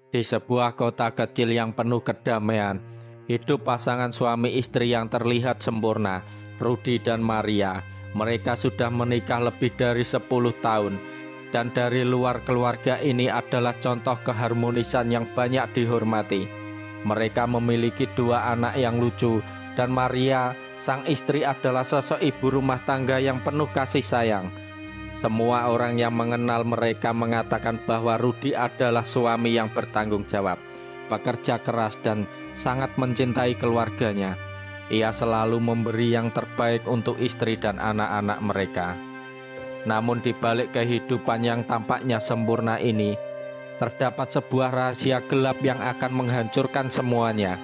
Di sebuah kota kecil yang penuh kedamaian, hidup pasangan suami istri yang terlihat sempurna, Rudy dan Maria. Mereka sudah menikah lebih dari 10 tahun, dan dari luar keluarga ini adalah contoh keharmonisan yang banyak dihormati. Mereka memiliki dua anak yang lucu, dan Maria, sang istri adalah sosok ibu rumah tangga yang penuh kasih sayang. Semua orang yang mengenal mereka mengatakan bahwa Rudy adalah suami yang bertanggung jawab, pekerja keras dan sangat mencintai keluarganya. Ia selalu memberi yang terbaik untuk istri dan anak-anak mereka. Namun di balik kehidupan yang tampaknya sempurna ini, terdapat sebuah rahasia gelap yang akan menghancurkan semuanya.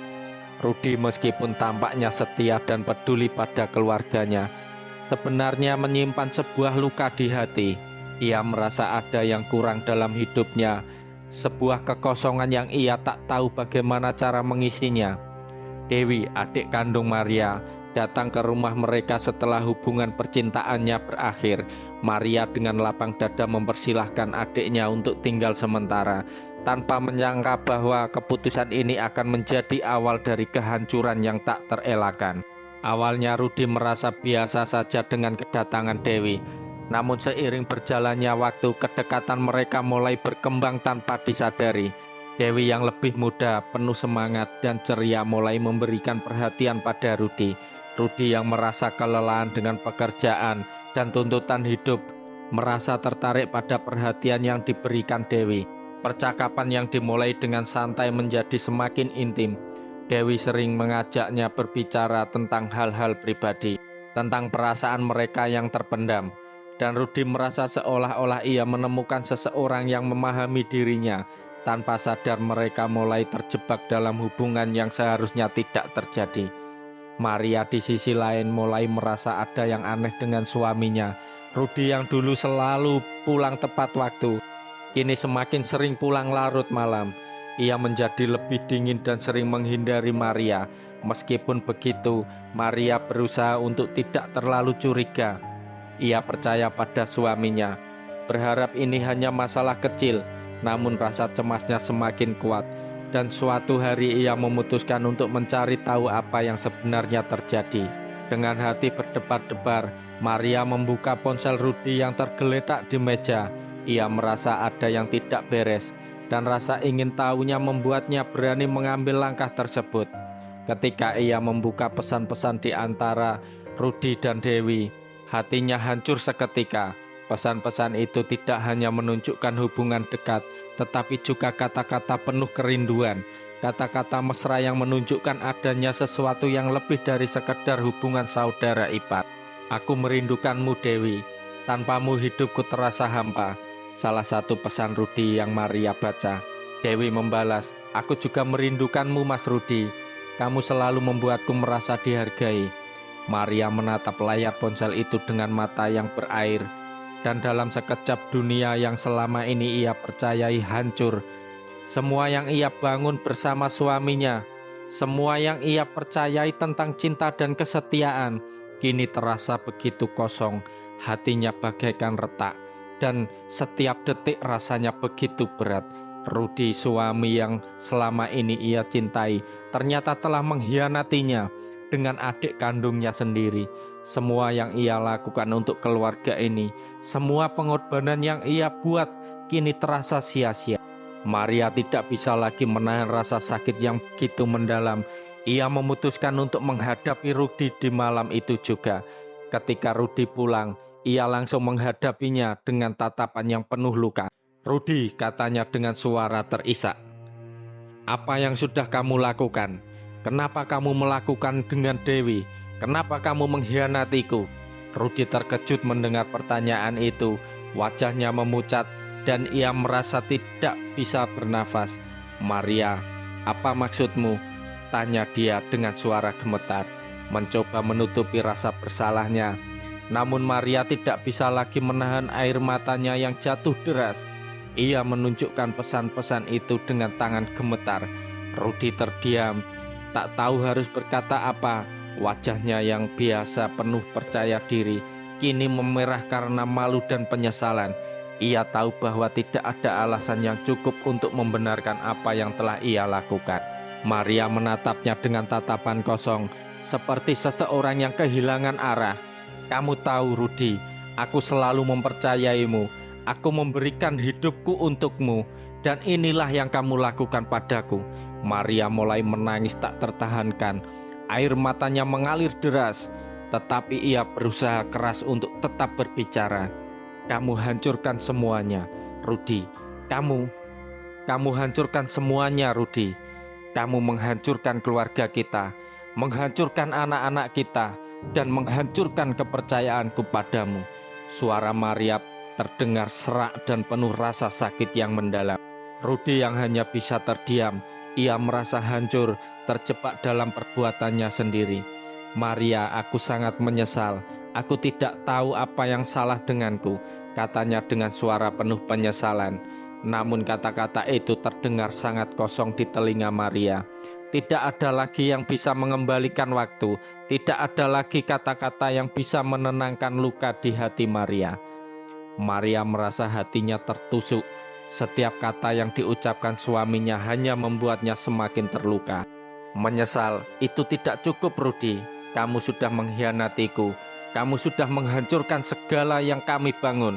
Rudy meskipun tampaknya setia dan peduli pada keluarganya, sebenarnya menyimpan sebuah luka di hati. Ia merasa ada yang kurang dalam hidupnya, sebuah kekosongan yang ia tak tahu bagaimana cara mengisinya. Dewi, adik kandung Maria, datang ke rumah mereka setelah hubungan percintaannya berakhir. Maria dengan lapang dada mempersilahkan adiknya untuk tinggal sementara, tanpa menyangka bahwa keputusan ini akan menjadi awal dari kehancuran yang tak terelakkan. Awalnya Rudy merasa biasa saja dengan kedatangan Dewi, namun seiring berjalannya waktu, kedekatan mereka mulai berkembang tanpa disadari. Dewi yang lebih muda, penuh semangat dan ceria mulai memberikan perhatian pada Rudy. Rudy yang merasa kelelahan dengan pekerjaan dan tuntutan hidup, merasa tertarik pada perhatian yang diberikan Dewi. Percakapan yang dimulai dengan santai menjadi semakin intim. Dewi sering mengajaknya berbicara tentang hal-hal pribadi, tentang perasaan mereka yang terpendam. Dan Rudy merasa seolah-olah ia menemukan seseorang yang memahami dirinya. Tanpa sadar mereka mulai terjebak dalam hubungan yang seharusnya tidak terjadi. Maria di sisi lain mulai merasa ada yang aneh dengan suaminya. Rudy yang dulu selalu pulang tepat waktu, kini semakin sering pulang larut malam. Ia menjadi lebih dingin dan sering menghindari Maria. Meskipun begitu, Maria berusaha untuk tidak terlalu curiga. Ia percaya pada suaminya, berharap ini hanya masalah kecil. Namun rasa cemasnya semakin kuat, dan suatu hari ia memutuskan untuk mencari tahu apa yang sebenarnya terjadi. Dengan hati berdebar-debar, Maria membuka ponsel Rudy yang tergeletak di meja. Ia merasa ada yang tidak beres, dan rasa ingin tahunya membuatnya berani mengambil langkah tersebut. Ketika ia membuka pesan-pesan di antara Rudy dan Dewi, hatinya hancur seketika. Pesan-pesan itu tidak hanya menunjukkan hubungan dekat, tetapi juga kata-kata penuh kerinduan, kata-kata mesra yang menunjukkan adanya sesuatu yang lebih dari sekedar hubungan saudara ipar. Aku merindukanmu Dewi, tanpamu hidupku terasa hampa. Salah satu pesan Rudy yang Maria baca. Dewi membalas, aku juga merindukanmu Mas Rudy, kamu selalu membuatku merasa dihargai. Maria menatap layar ponsel itu dengan mata yang berair, dan dalam sekejap dunia yang selama ini ia percayai hancur. Semua yang ia bangun bersama suaminya, semua yang ia percayai tentang cinta dan kesetiaan, kini terasa begitu kosong. Hatinya bagaikan retak, dan setiap detik rasanya begitu berat. Rudy, suami yang selama ini ia cintai, ternyata telah mengkhianatinya dengan adik kandungnya sendiri. Semua yang ia lakukan untuk keluarga ini, semua pengorbanan yang ia buat, kini terasa sia-sia. Maria tidak bisa lagi menahan rasa sakit yang begitu mendalam. Ia memutuskan untuk menghadapi Rudy di malam itu juga. Ketika Rudy pulang, ia langsung menghadapinya dengan tatapan yang penuh luka. Rudy, katanya dengan suara terisak, apa yang sudah kamu lakukan? Kenapa kamu melakukan dengan Dewi? Kenapa kamu mengkhianatiku? Rudy terkejut mendengar pertanyaan itu. Wajahnya memucat dan ia merasa tidak bisa bernafas. Maria, apa maksudmu? Tanya dia dengan suara gemetar, mencoba menutupi rasa bersalahnya. Namun Maria tidak bisa lagi menahan air matanya yang jatuh deras. Ia menunjukkan pesan-pesan itu dengan tangan gemetar. Rudy terdiam, tak tahu harus berkata apa. Wajahnya yang biasa penuh percaya diri, kini memerah karena malu dan penyesalan. Ia tahu bahwa tidak ada alasan yang cukup untuk membenarkan apa yang telah ia lakukan. Maria menatapnya dengan tatapan kosong, seperti seseorang yang kehilangan arah. "Kamu tahu, Rudy, aku selalu mempercayaimu. Aku memberikan hidupku untukmu, dan inilah yang kamu lakukan padaku." Maria mulai menangis tak tertahankan. Air matanya mengalir deras, tetapi ia berusaha keras untuk tetap berbicara. "Kamu hancurkan semuanya, Rudy. Kamu hancurkan semuanya, Rudy. Kamu menghancurkan keluarga kita, menghancurkan anak-anak kita, dan menghancurkan kepercayaanku padamu." Suara Maria terdengar serak dan penuh rasa sakit yang mendalam. Rudy yang hanya bisa terdiam. Ia merasa hancur, terjebak dalam perbuatannya sendiri. "Maria, aku sangat menyesal. Aku tidak tahu apa yang salah denganku," katanya dengan suara penuh penyesalan. Namun kata-kata itu terdengar sangat kosong di telinga Maria. Tidak ada lagi yang bisa mengembalikan waktu. Tidak ada lagi kata-kata yang bisa menenangkan luka di hati Maria. Maria merasa hatinya tertusuk. Setiap kata yang diucapkan suaminya hanya membuatnya semakin terluka. "Menyesal itu tidak cukup, Rudy. Kamu sudah mengkhianatiku. Kamu sudah menghancurkan segala yang kami bangun."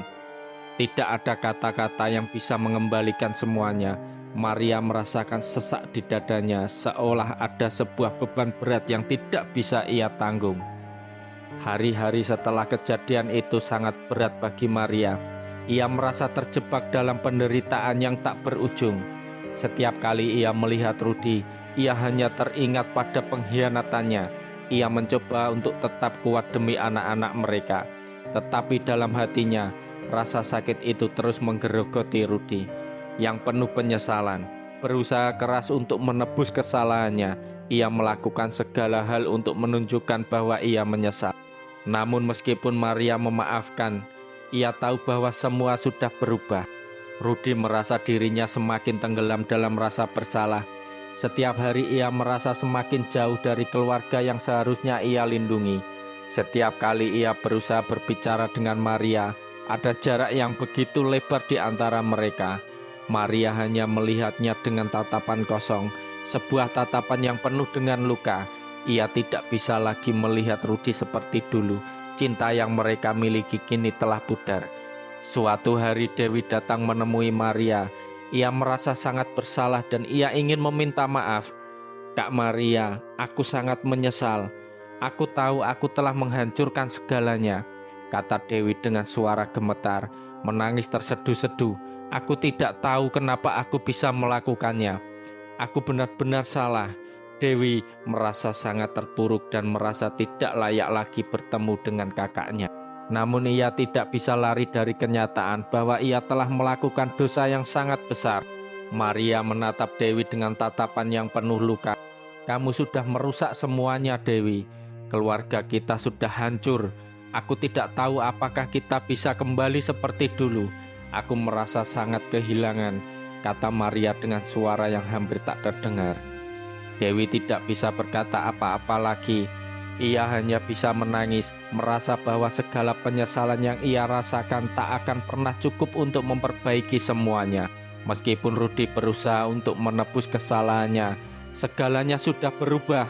Tidak ada kata-kata yang bisa mengembalikan semuanya. Maria merasakan sesak di dadanya, seolah ada sebuah beban berat yang tidak bisa ia tanggung. Hari-hari setelah kejadian itu sangat berat bagi Maria. Ia merasa terjebak dalam penderitaan yang tak berujung. Setiap kali ia melihat Rudy, ia hanya teringat pada pengkhianatannya. Ia mencoba untuk tetap kuat demi anak-anak mereka. Tetapi dalam hatinya, rasa sakit itu terus menggerogoti Rudy. Yang penuh penyesalan, berusaha keras untuk menebus kesalahannya. Ia melakukan segala hal untuk menunjukkan bahwa ia menyesal. Namun meskipun Maria memaafkan, ia tahu bahwa semua sudah berubah. Rudy merasa dirinya semakin tenggelam dalam rasa bersalah. Setiap hari ia merasa semakin jauh dari keluarga yang seharusnya ia lindungi. Setiap kali ia berusaha berbicara dengan Maria, ada jarak yang begitu lebar di antara mereka. Maria hanya melihatnya dengan tatapan kosong, sebuah tatapan yang penuh dengan luka. Ia tidak bisa lagi melihat Rudy seperti dulu. Cinta yang mereka miliki kini telah pudar. Suatu hari Dewi datang menemui Maria. Ia merasa sangat bersalah dan ia ingin meminta maaf. "Kak Maria, aku sangat menyesal. Aku tahu aku telah menghancurkan segalanya," kata Dewi dengan suara gemetar, menangis terseduh-seduh. "Aku tidak tahu kenapa aku bisa melakukannya. Aku benar-benar salah." Dewi merasa sangat terpuruk dan merasa tidak layak lagi bertemu dengan kakaknya. Namun ia tidak bisa lari dari kenyataan bahwa ia telah melakukan dosa yang sangat besar. Maria menatap Dewi dengan tatapan yang penuh luka. "Kamu sudah merusak semuanya, Dewi. Keluarga kita sudah hancur. Aku tidak tahu apakah kita bisa kembali seperti dulu. Aku merasa sangat kehilangan," kata Maria dengan suara yang hampir tak terdengar. Dewi tidak bisa berkata apa-apa lagi. Ia hanya bisa menangis, merasa bahwa segala penyesalan yang ia rasakan tak akan pernah cukup untuk memperbaiki semuanya. Meskipun Rudy berusaha untuk menebus kesalahannya, segalanya sudah berubah.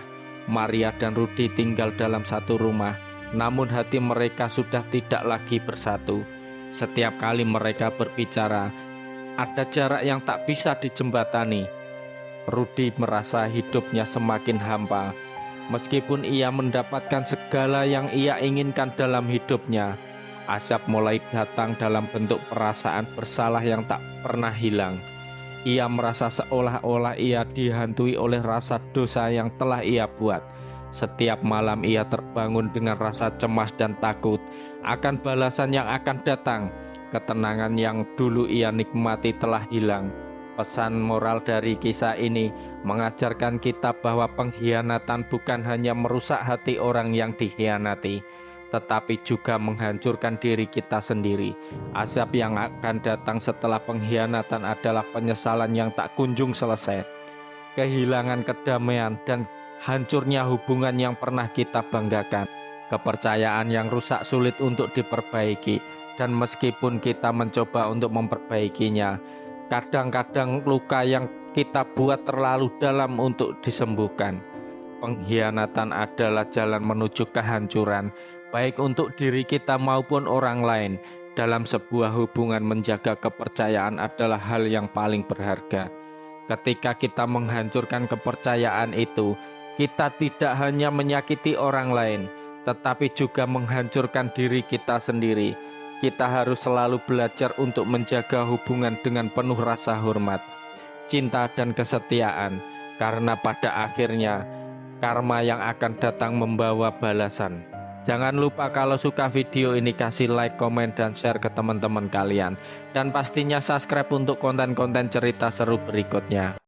Maria dan Rudy tinggal dalam satu rumah, namun hati mereka sudah tidak lagi bersatu. Setiap kali mereka berbicara, ada jarak yang tak bisa dijembatani. Rudy merasa hidupnya semakin hampa. Meskipun ia mendapatkan segala yang ia inginkan dalam hidupnya, asap mulai datang dalam bentuk perasaan bersalah yang tak pernah hilang. Ia merasa seolah-olah ia dihantui oleh rasa dosa yang telah ia buat. Setiap malam ia terbangun dengan rasa cemas dan takut akan balasan yang akan datang. Ketenangan yang dulu ia nikmati telah hilang. Pesan moral dari kisah ini mengajarkan kita bahwa pengkhianatan bukan hanya merusak hati orang yang dikhianati, tetapi juga menghancurkan diri kita sendiri. Azab yang akan datang setelah pengkhianatan adalah penyesalan yang tak kunjung selesai, kehilangan kedamaian, dan hancurnya hubungan yang pernah kita banggakan. Kepercayaan yang rusak sulit untuk diperbaiki, Dan meskipun kita mencoba untuk memperbaikinya, kadang-kadang luka yang kita buat terlalu dalam untuk disembuhkan. Pengkhianatan adalah jalan menuju kehancuran, baik untuk diri kita maupun orang lain. Dalam sebuah hubungan, menjaga kepercayaan adalah hal yang paling berharga. Ketika kita menghancurkan kepercayaan itu, kita tidak hanya menyakiti orang lain, tetapi juga menghancurkan diri kita sendiri. Kita harus selalu belajar untuk menjaga hubungan dengan penuh rasa hormat, cinta, dan kesetiaan, karena pada akhirnya karma yang akan datang membawa balasan. Jangan lupa kalau suka video ini kasih like, komen, dan share ke teman-teman kalian. Dan pastinya subscribe untuk konten-konten cerita seru berikutnya.